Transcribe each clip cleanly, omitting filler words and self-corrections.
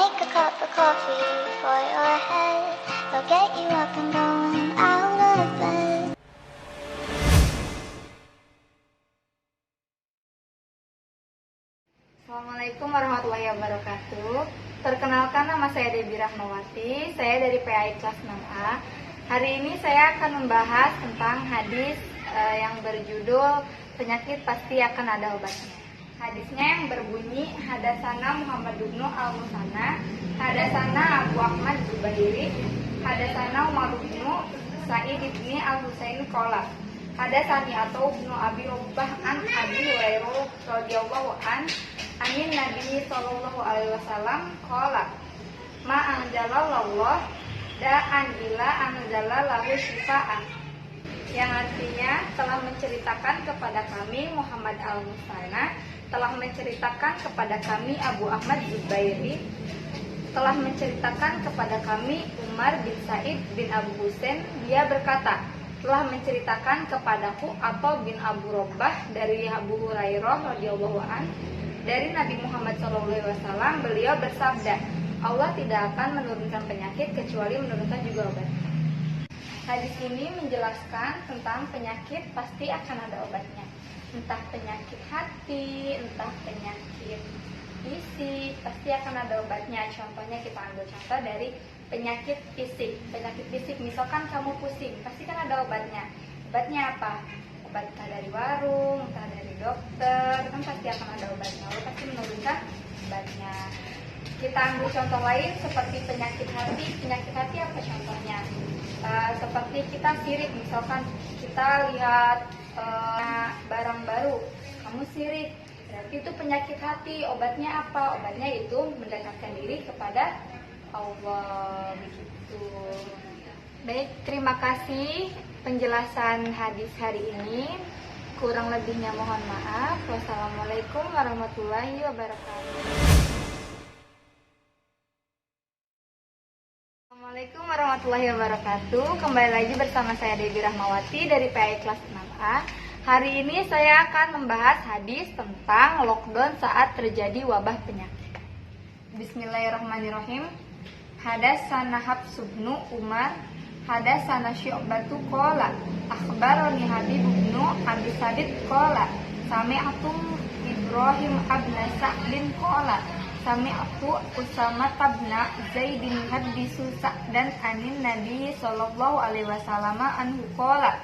make a cup of coffee for your head. They'll get you up and going out of bed. Assalamualaikum warahmatullahi wabarakatuh. Perkenalkan, nama saya Debbie Rahmawati. Saya dari PAI kelas 6A. Hari ini saya akan membahas tentang hadis yang berjudul penyakit pasti akan ada obatnya. Hadisnya yang berbunyi, hadasana Muhammad bin al-Musanna, hadasana Abu Ahmad Zubairi, hadasana Umar bin Sa'id bin al-Husain qala, hadasani atau bin Abi Ubbah an Abi Hurairah radhiyallahu an anin Nabi sallallahu alaihi wasallam qala, ma anzalallahu da'an illa anzalallahu syifaan, yang artinya telah menceritakan kepada kami Muhammad al-Musanna, telah menceritakan kepada kami Abu Ahmad Zubairi, telah menceritakan kepada kami Umar bin Sa'id bin Abu Husain, dia berkata, telah menceritakan kepadaku atau bin Abu Robbah dari Abu Hurairah radhiyallahu an dari Nabi Muhammad SAW, beliau bersabda, Allah tidak akan menurunkan penyakit kecuali menurunkan juga obat. Hadis ini menjelaskan tentang penyakit pasti akan ada obatnya. Entah penyakit hati, entah penyakit fisik, pasti akan ada obatnya. Contohnya kita ambil contoh dari penyakit fisik. Penyakit fisik, misalkan kamu pusing, pasti kan ada obatnya. Obatnya apa? Obat entah dari warung, entah dari dokter, kan pasti akan ada obatnya. Allah pasti menurunkan obatnya. Kita ambil contoh lain seperti penyakit hati. Penyakit hati apa contohnya? Seperti kita sirik, misalkan kita lihat barang baru, kamu sirik, berarti itu penyakit hati. Obatnya apa? Obatnya itu mendekatkan diri kepada Allah, begitu. Baik, terima kasih penjelasan hadis hari ini. Kurang lebihnya mohon maaf. Wassalamualaikum warahmatullahi wabarakatuh. Assalamualaikum warahmatullahi wabarakatuh. Kembali lagi bersama saya Debbie Rahmawati dari PAI kelas 6A. Hari ini saya akan membahas hadis tentang lockdown saat terjadi wabah penyakit. Bismillahirrahmanirrahim. Hadasana Hafs bin Umar, hadasana Syu'batu qala, akhbarani Habib bin Abi Sabit qala, sami'tu Ibrahim ibn Sa'din qala, sami'tu Usama bin Zaidin hadisu Sa'dan anin Nabi sallallahu alaihi wasallam anhu qala,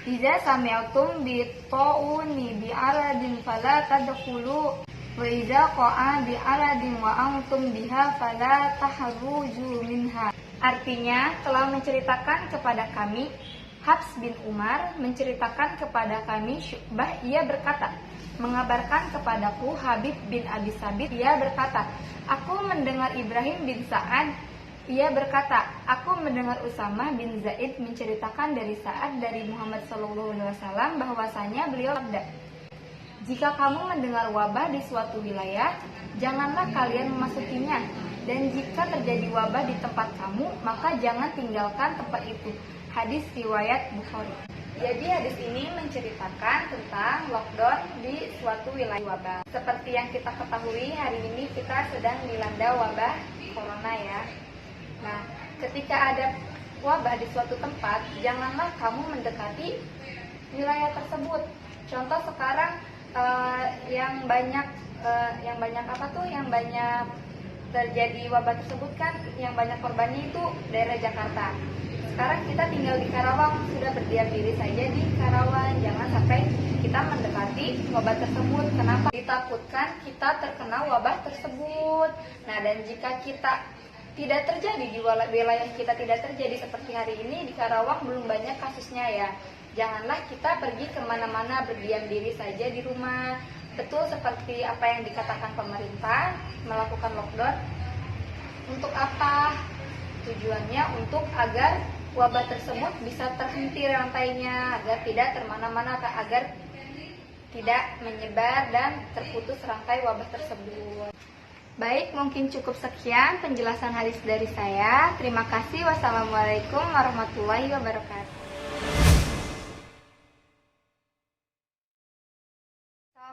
idza sami'tum bi ta'uni bi aradin fala tadkhulu wa idza qa'a bi aradin wa antum biha fala tahruju minha. Artinya, telah menceritakan kepada kami Hafs bin Umar, menceritakan kepada kami Syu'bah, ia berkata, mengabarkan kepadaku Habib bin Abi Sabit, ia berkata, aku mendengar Ibrahim bin Sa'ad, ia berkata, aku mendengar Usamah bin Zaid menceritakan dari Sa'ad dari Muhammad SAW bahwasanya beliau bersabda, jika kamu mendengar wabah di suatu wilayah, janganlah kalian memasukinya, dan jika terjadi wabah di tempat kamu, maka jangan tinggalkan tempat itu. Hadis riwayat Bukhari. Jadi hadis ini menceritakan tentang lockdown di suatu wilayah wabah. Seperti yang kita ketahui, hari ini kita sedang dilanda wabah corona ya. Nah, ketika ada wabah di suatu tempat, janganlah kamu mendekati wilayah tersebut. Contoh sekarang yang banyak terjadi wabah tersebut kan, yang banyak korbannya itu daerah Jakarta. Sekarang kita tinggal di Karawang, sudah berdiam diri saja di Karawang. Jangan sampai kita mendekati wabah tersebut. Kenapa? Ditakutkan kita terkena wabah tersebut. Nah, dan jika kita tidak terjadi di wilayah kita, tidak terjadi seperti hari ini di Karawang, belum banyak kasusnya ya. Janganlah kita pergi kemana-mana, berdiam diri saja di rumah. Betul seperti apa yang dikatakan pemerintah, melakukan lockdown. Untuk apa? Tujuannya untuk agar wabah tersebut bisa terhenti rantainya, agar tidak termana-mana, agar tidak menyebar dan terputus rantai wabah tersebut. Baik, mungkin cukup sekian penjelasan hadis dari saya. Terima kasih. Wassalamualaikum warahmatullahi wabarakatuh.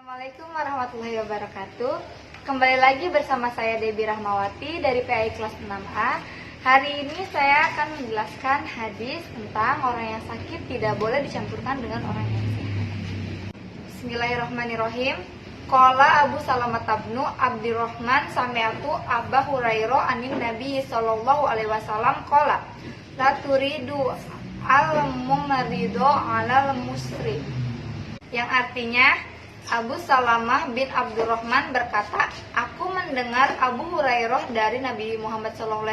Assalamualaikum warahmatullahi wabarakatuh. Kembali lagi bersama saya Debbie Rahmawati dari PAI kelas 6A. Hari ini saya akan menjelaskan hadis tentang orang yang sakit tidak boleh dicampurkan dengan orang yang sehat. Bismillahirrahmanirrahim. Qala Abu Salamah bin Abdurrahman sami'tu Aba Hurairah anin Nabi sallallahu alaihi wasallam qala la turidu al-mumrido 'alal musri. Yang artinya Abu Salamah bin Abdurrahman berkata, aku mendengar Abu Hurairah dari Nabi Muhammad SAW.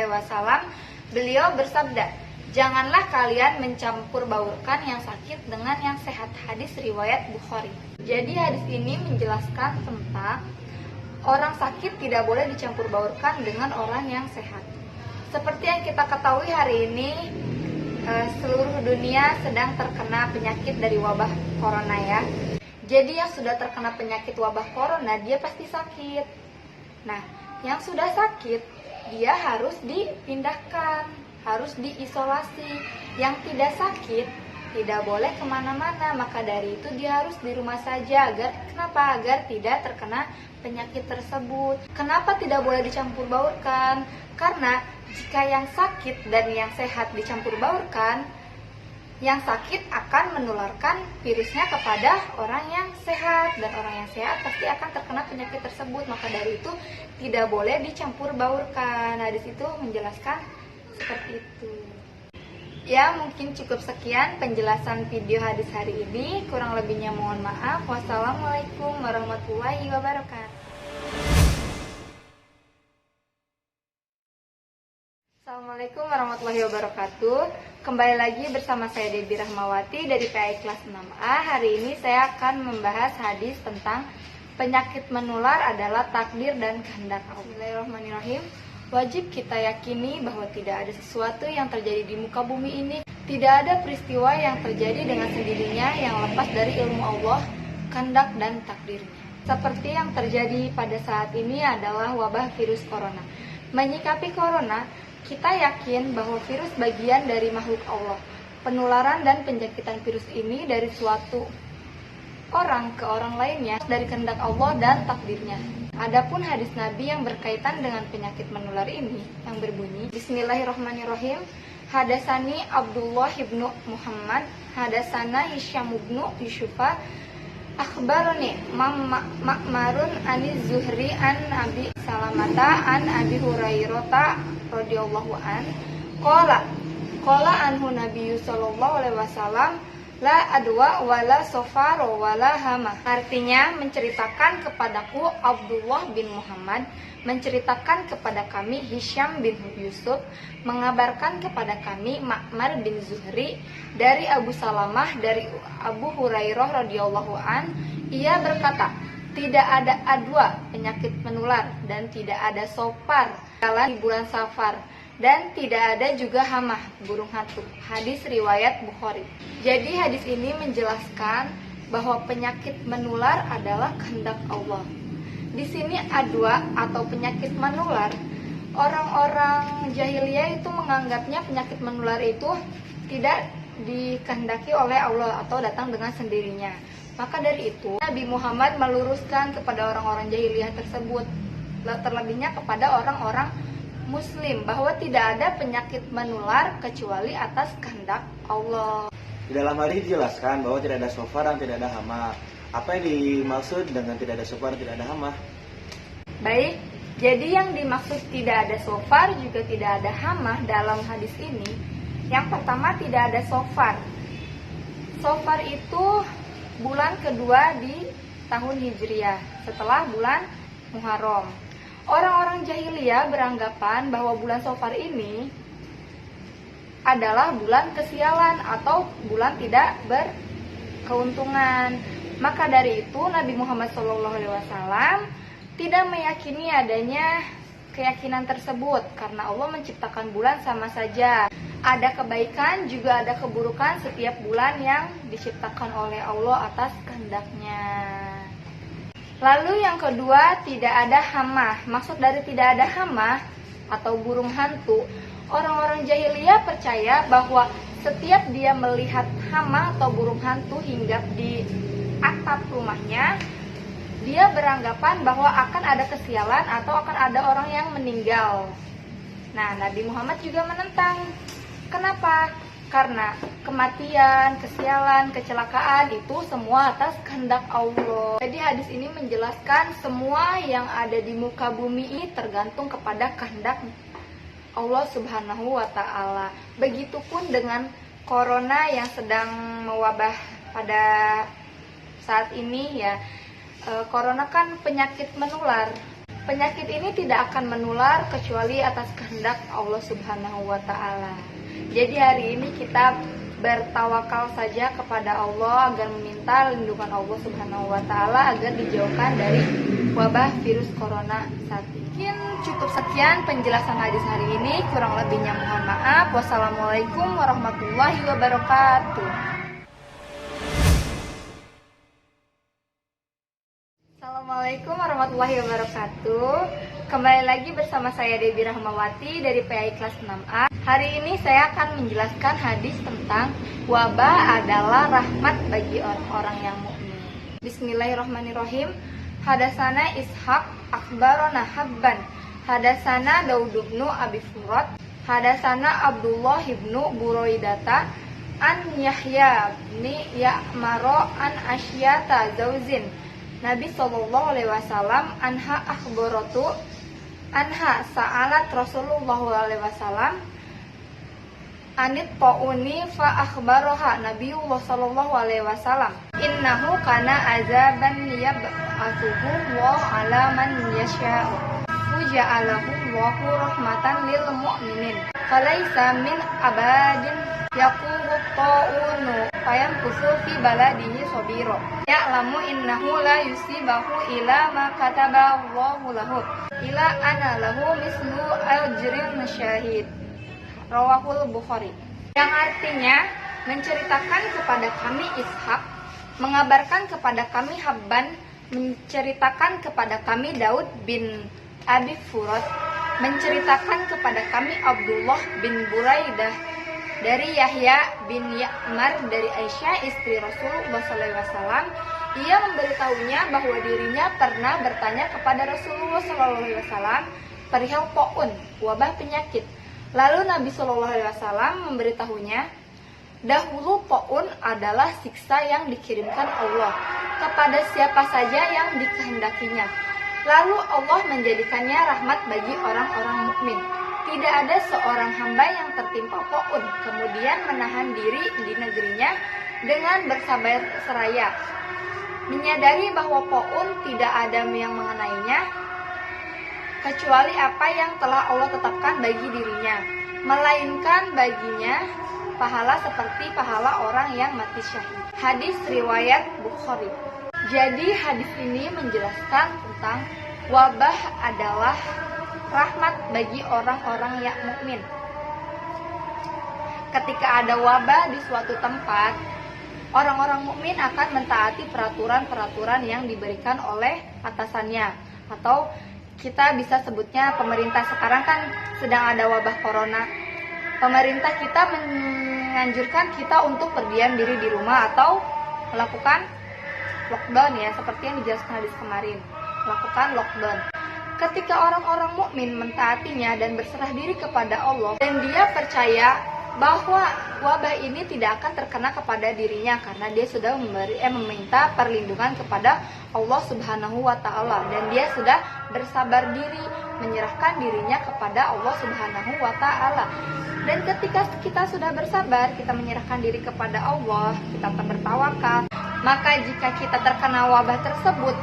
Beliau bersabda, janganlah kalian mencampur baurkan yang sakit dengan yang sehat. Hadis riwayat Bukhari. Jadi hadis ini menjelaskan tentang orang sakit tidak boleh dicampur baurkan dengan orang yang sehat. Seperti yang kita ketahui hari ini, seluruh dunia sedang terkena penyakit dari wabah corona ya. Jadi yang sudah terkena penyakit wabah corona, dia pasti sakit. Nah, yang sudah sakit, dia harus dipindahkan, harus diisolasi. Yang tidak sakit, tidak boleh kemana-mana. Maka dari itu dia harus di rumah saja. Kenapa? Agar tidak terkena penyakit tersebut. Kenapa tidak boleh dicampur baurkan? Karena jika yang sakit dan yang sehat dicampur baurkan, yang sakit akan menularkan virusnya kepada orang yang sehat, dan orang yang sehat pasti akan terkena penyakit tersebut. Maka dari itu tidak boleh dicampur baurkan. Nah, di situ menjelaskan seperti itu. Ya, mungkin cukup sekian penjelasan video hadis hari ini. Kurang lebihnya mohon maaf. Wassalamualaikum warahmatullahi wabarakatuh. Assalamualaikum warahmatullahi wabarakatuh. Kembali lagi bersama saya Debbie Rahmawati dari PAI kelas 6A. Hari ini saya akan membahas hadis tentang penyakit menular adalah takdir dan kehendak Allah. Bismillahirrahmanirrahim. Wajib kita yakini bahwa tidak ada sesuatu yang terjadi di muka bumi ini, tidak ada peristiwa yang terjadi dengan sendirinya yang lepas dari ilmu Allah, kehendak dan takdirnya. Seperti yang terjadi pada saat ini adalah wabah virus corona. Menyikapi corona, kita yakin bahwa virus bagian dari makhluk Allah. Penularan dan penjakitan virus ini dari suatu orang ke orang lainnya dari kehendak Allah dan takdirnya. Adapun hadis Nabi yang berkaitan dengan penyakit menular ini yang berbunyi, Bismillahirrahmanirrahim. Hadasani Abdullah ibnu Muhammad, hadasana Hisyam ibnu Yusufa, akhbarani Ma'marun aniz Zuhri an Abi Salamata an Abi Hurairah radhiyallahu an qala anhu Nabi sallallahu alaihi wasallam la adwa wala sofaro wala hama. Artinya menceritakan kepadaku Abdullah bin Muhammad, menceritakan kepada kami Hisyam bin Yusuf, mengabarkan kepada kami Ma'mar bin Zuhri dari Abu Salamah dari Abu Hurairah radhiyallahu an. Ia berkata, tidak ada adwa penyakit menular dan tidak ada sopar di bulan Safar, dan tidak ada juga hamah burung hantu. Hadis riwayat Bukhari. Jadi hadis ini menjelaskan bahwa penyakit menular adalah kehendak Allah. Di sini adwa atau penyakit menular, orang-orang jahiliyah itu menganggapnya penyakit menular itu tidak dikehendaki oleh Allah atau datang dengan sendirinya. Maka dari itu Nabi Muhammad meluruskan kepada orang-orang jahiliyah tersebut, terlebihnya kepada orang-orang Muslim, bahwa tidak ada penyakit menular kecuali atas kehendak Allah. Di dalam hal ini dijelaskan bahwa tidak ada sofar dan tidak ada hama. Apa yang dimaksud dengan tidak ada sofar dan tidak ada hama? Baik, jadi yang dimaksud tidak ada sofar juga tidak ada hama dalam hadis ini. Yang pertama, tidak ada sofar. Sofar itu bulan kedua di tahun Hijriah setelah bulan Muharram. Orang-orang jahiliyah beranggapan bahwa bulan Safar ini adalah bulan kesialan atau bulan tidak berkeuntungan. Maka dari itu Nabi Muhammad SAW tidak meyakini adanya keyakinan tersebut, karena Allah menciptakan bulan sama saja. Ada kebaikan juga ada keburukan setiap bulan yang diciptakan oleh Allah atas kehendaknya. Lalu yang kedua, tidak ada hamah. Maksud dari tidak ada hamah atau burung hantu, orang-orang jahiliyah percaya bahwa setiap dia melihat hama atau burung hantu hinggap di atap rumahnya, dia beranggapan bahwa akan ada kesialan atau akan ada orang yang meninggal. Nah, Nabi Muhammad juga menentang. Kenapa? Karena kematian, kesialan, kecelakaan itu semua atas kehendak Allah. Jadi hadis ini menjelaskan semua yang ada di muka bumi ini tergantung kepada kehendak Allah Subhanahu wa Ta'ala. Begitupun dengan corona yang sedang mewabah pada saat ini ya. Corona kan penyakit menular. Penyakit ini tidak akan menular kecuali atas kehendak Allah Subhanahu wa Ta'ala. Jadi hari ini kita bertawakal saja kepada Allah agar meminta lindungan Allah Subhanahu wa Ta'ala agar dijauhkan dari wabah virus corona saat ini. Mungkin cukup sekian penjelasan hadis hari ini, kurang lebihnya mohon maaf. Wassalamualaikum warahmatullahi wabarakatuh. Assalamualaikum warahmatullahi wabarakatuh. Kembali lagi bersama saya Debbie Rahmawati dari PAI kelas 6A. Hari ini saya akan menjelaskan hadis tentang wabah adalah rahmat bagi orang-orang yang mukmin. Bismillahirrahmanirrahim. Hadasana Ishaq akhbarana Habban. Hadasana Daud bin Abi Furat. Hadasana Abdullah bin Buraidata an Yahya bin Ya'maro an Asyata Zauzin. Nabi sallallahu alaihi wasallam anha akhbaratu anha sa'alat Rasulullah alaihi wasallam anit pauni fa akhbaraha Nabiullah sallallahu alaihi wasallam innahu kana azaban yab'athuhu wa ala man yasha'u fuja'alahu Allahu rahmatan lil mu'minin falaisa min abadin yaqulu ta'unu fayamkusu fi baladihi sabiro ya'lamu innahu la yusibahu ila ma kataba Allahu lahu ila ana lahu mislu ajrin syahid. Rawahul Bukhari. Yang artinya menceritakan kepada kami Ishaq, mengabarkan kepada kami Habban, menceritakan kepada kami Daud bin Abi Furat, menceritakan kepada kami Abdullah bin Buraidah dari Yahya bin Ya'mar dari Aisyah istri Rasulullah SAW. Ia memberitahunya bahwa dirinya pernah bertanya kepada Rasulullah SAW perihal po'un, wabah penyakit. Lalu Nabi SAW memberitahunya, dahulu po'un adalah siksa yang dikirimkan Allah kepada siapa saja yang dikehendakinya. Lalu Allah menjadikannya rahmat bagi orang-orang mukmin. Tidak ada seorang hamba yang tertimpa po'un kemudian menahan diri di negerinya dengan bersabar seraya, menyadari bahwa po'un tidak ada yang mengenainya kecuali apa yang telah Allah tetapkan bagi dirinya, melainkan baginya pahala seperti pahala orang yang mati syahid. Hadis riwayat Bukhari. Jadi hadis ini menjelaskan tentang wabah adalah rahmat bagi orang-orang yang mukmin. Ketika ada wabah di suatu tempat, orang-orang mukmin akan mentaati peraturan-peraturan yang diberikan oleh atasannya, atau kita bisa sebutnya pemerintah. Sekarang kan sedang ada wabah corona. Pemerintah kita menganjurkan kita untuk berdiam diri di rumah atau melakukan lockdown ya, seperti yang dijelaskan hadis kemarin. Lakukan lockdown. Ketika orang-orang mukmin mentaatinya dan berserah diri kepada Allah dan dia percaya bahwa wabah ini tidak akan terkena kepada dirinya karena dia sudah meminta perlindungan kepada Allah Subhanahu wa Ta'ala dan dia sudah bersabar diri menyerahkan dirinya kepada Allah Subhanahu wa Ta'ala. Dan ketika kita sudah bersabar, kita menyerahkan diri kepada Allah, kita bertawakal, maka jika kita terkena wabah tersebut,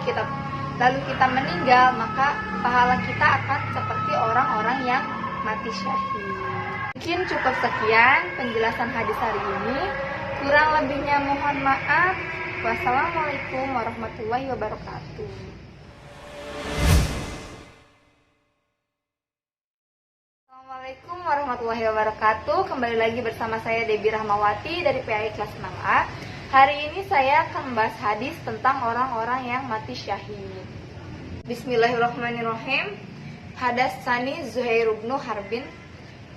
lalu kita meninggal, maka pahala kita akan seperti orang-orang yang mati syahid. Mungkin cukup sekian penjelasan hadis hari ini. Kurang lebihnya mohon maaf. Wassalamualaikum warahmatullahi wabarakatuh. Assalamualaikum warahmatullahi wabarakatuh. Kembali lagi bersama saya Debbie Rahmawati dari PAI kelas 6A. Hari ini saya akan membahas hadis tentang orang-orang yang mati syahid. Bismillahirrahmanirrahim. Hadatsani Zuhair bin Harbin.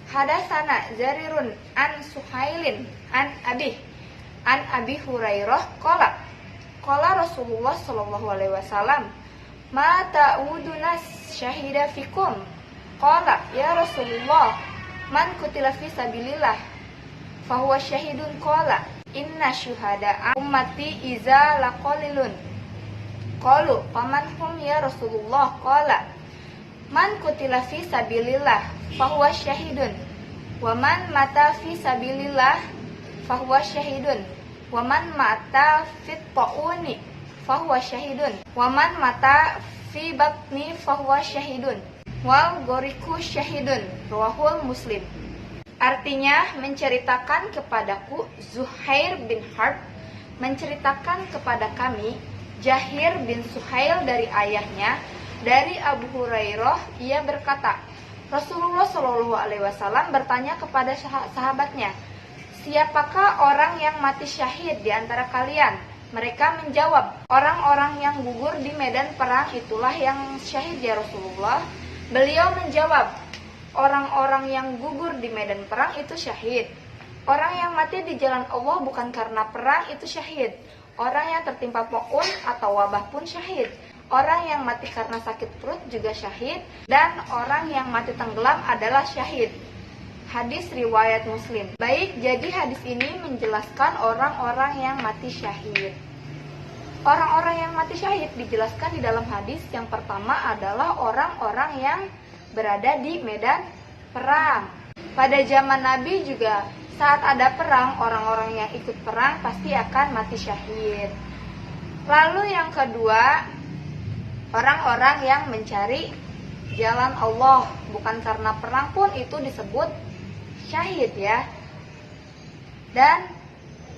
Hadatsana Jarirun an Suhailin an Abi Hurairah qala Qala Rasulullah sallallahu alaihi wasallam, "Ma ta'uduna syahida fikum?" Qala, "Ya Rasulullah, man qutila fi sabilillah fahuwa syahidun." Qala, "Inna syuhada'a ummati iza laqalilun." Qalu, "Faman hum ya Rasulullah?" Qala, "Man qutila fi sabilillah fahuwa syahidun, wa man mata fi sabilillah fahuwa syahidun, wa man mata fit ta'uni fahuwa syahidun, wa man mata fi batni fahuwa syahidun, wal goriku syahidun." Rawahul Muslim. Artinya, menceritakan kepadaku Zuhair bin Harb menceritakan kepada kami Jahir bin Suhail dari ayahnya dari Abu Hurairah, ia berkata, Rasulullah Shallallahu Alaihi Wasallam bertanya kepada sahabatnya, "Siapakah orang yang mati syahid di antara kalian?" Mereka menjawab, "Orang-orang yang gugur di medan perang itulah yang syahid ya Rasulullah." Beliau menjawab, "Orang-orang yang gugur di medan perang itu syahid. Orang yang mati di jalan Allah bukan karena perang itu syahid. Orang yang tertimpa po'un atau wabah pun syahid. Orang yang mati karena sakit perut juga syahid, dan orang yang mati tenggelam adalah syahid." Hadis riwayat Muslim. Baik, jadi hadis ini menjelaskan orang-orang yang mati syahid. Orang-orang yang mati syahid dijelaskan di dalam hadis yang pertama adalah orang-orang yang berada di medan perang. Pada zaman Nabi juga saat ada perang, orang-orang yang ikut perang pasti akan mati syahid. Lalu yang kedua, orang-orang yang mencari jalan Allah bukan karena perang pun itu disebut syahid ya. Dan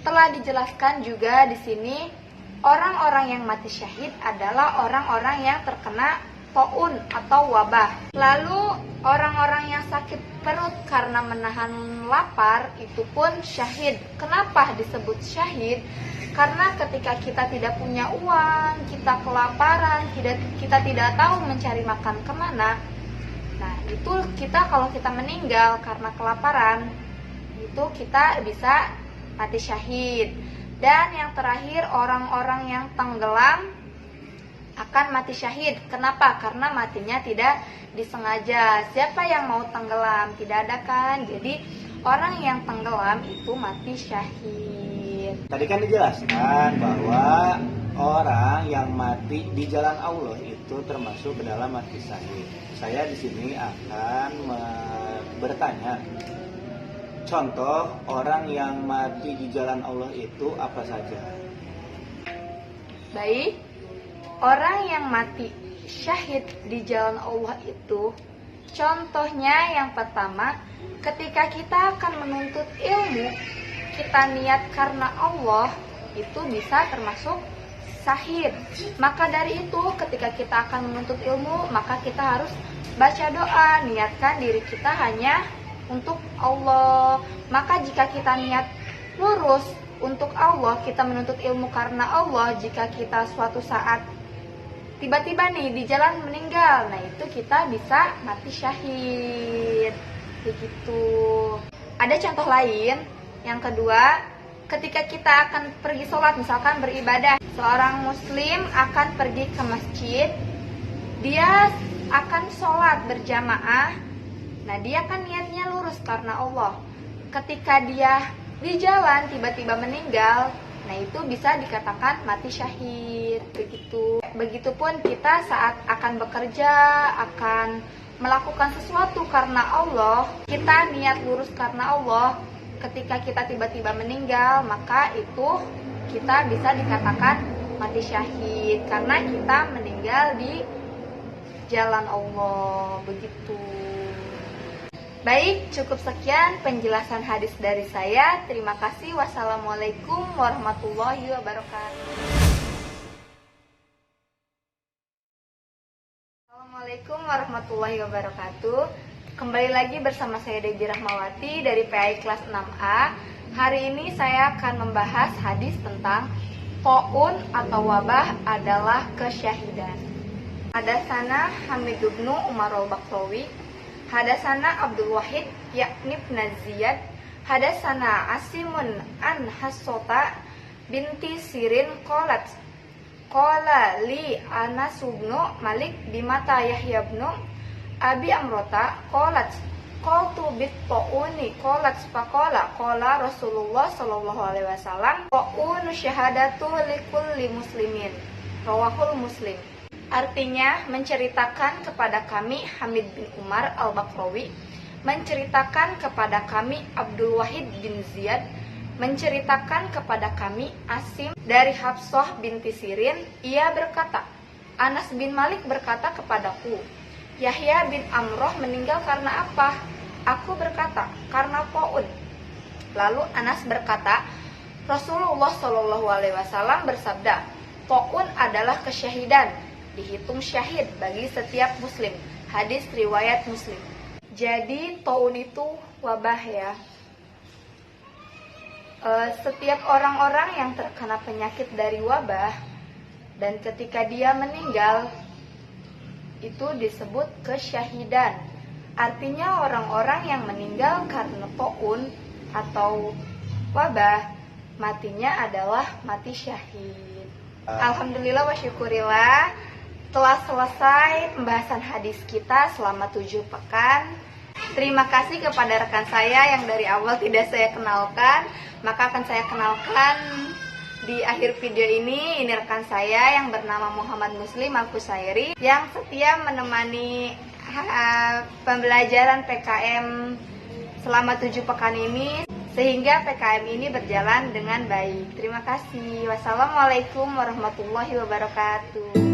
telah dijelaskan juga di sini orang-orang yang mati syahid adalah orang-orang yang terkena taun atau wabah. Lalu orang-orang yang sakit perut karena menahan lapar itu pun syahid. Kenapa disebut syahid? Karena ketika kita tidak punya uang, kita kelaparan, kita tidak tahu mencari makan kemana. Nah, itu kita kalau kita meninggal karena kelaparan, itu kita bisa mati syahid. Dan yang terakhir, orang-orang yang tenggelam akan mati syahid. Kenapa? Karena matinya tidak disengaja. Siapa yang mau tenggelam? Tidak ada kan? Jadi orang yang tenggelam itu mati syahid. Tadi kan dijelaskan bahwa orang yang mati di jalan Allah itu termasuk ke dalam mati syahid. Saya di sini akan bertanya, contoh orang yang mati di jalan Allah itu apa saja? Baik, orang yang mati syahid di jalan Allah itu, contohnya yang pertama, ketika kita akan menuntut ilmu, kita niat karena Allah, itu bisa termasuk syahid. Maka dari itu, ketika kita akan menuntut ilmu, maka kita harus baca doa, niatkan diri kita hanya untuk Allah. Maka jika kita niat lurus untuk Allah, kita menuntut ilmu karena Allah, jika kita suatu saat tiba-tiba nih di jalan meninggal, nah itu kita bisa mati syahid. Begitu. Ada contoh lain, yang kedua, ketika kita akan pergi sholat, misalkan beribadah, seorang muslim akan pergi ke masjid, dia akan sholat berjamaah, nah dia kan niatnya lurus karena Allah. Ketika dia di jalan tiba-tiba meninggal, nah itu bisa dikatakan mati syahid. Begitupun kita saat akan bekerja, akan melakukan sesuatu karena Allah, kita niat lurus karena Allah, ketika kita tiba-tiba meninggal, maka itu kita bisa dikatakan mati syahid karena kita meninggal di jalan Allah. Begitu. Baik, cukup sekian penjelasan hadis dari saya. Terima kasih. Wassalamualaikum warahmatullahi wabarakatuh. Assalamualaikum warahmatullahi wabarakatuh. Kembali lagi bersama saya Debbie Rahmawati dari PAI kelas 6A. Hari ini saya akan membahas hadis tentang taun atau wabah adalah kesyahidan. Hadasana Hamid bin Umar al-Bakrawi, hadasana Abdul Wahid yakni ibn Ziyad, hadasana Asimun an Hassota binti Sirin qalat Qala li Anas bin Malik bimata Yahya bin Abi Amrota qalat qultu bit ta'uni qalat faqala qala Rasulullah sallallahu alaihi wasallam ta'unu syahadatu likulli muslimin rawahul Muslim. Artinya menceritakan kepada kami Hamid bin Umar Al-Bakrawi, menceritakan kepada kami Abdul Wahid bin Ziyad, menceritakan kepada kami Asim dari Hafsah binti Sirin. Ia berkata, Anas bin Malik berkata kepadaku, Yahya bin Amroh meninggal karena apa? Aku berkata, karena Ta'un. Lalu Anas berkata, Rasulullah Shallallahu Alaihi Wasallam bersabda, Ta'un adalah kesyahidan, dihitung syahid bagi setiap muslim. Hadis riwayat Muslim. Jadi Ta'un itu wabah ya. Setiap orang-orang yang terkena penyakit dari wabah dan ketika dia meninggal itu disebut kesyahidan. Artinya orang-orang yang meninggal karena Ta'un atau wabah, matinya adalah mati syahid. Alhamdulillah wa syukurillah, telah selesai pembahasan hadis kita selama 7 pekan. Terima kasih kepada rekan saya yang dari awal tidak saya kenalkan. Maka akan saya kenalkan di akhir video ini. Ini rekan saya yang bernama Muhammad Muslim Al-Qusairi, yang setia menemani pembelajaran PKM selama 7 pekan ini, sehingga PKM ini berjalan dengan baik. Terima kasih. Wassalamualaikum warahmatullahi wabarakatuh.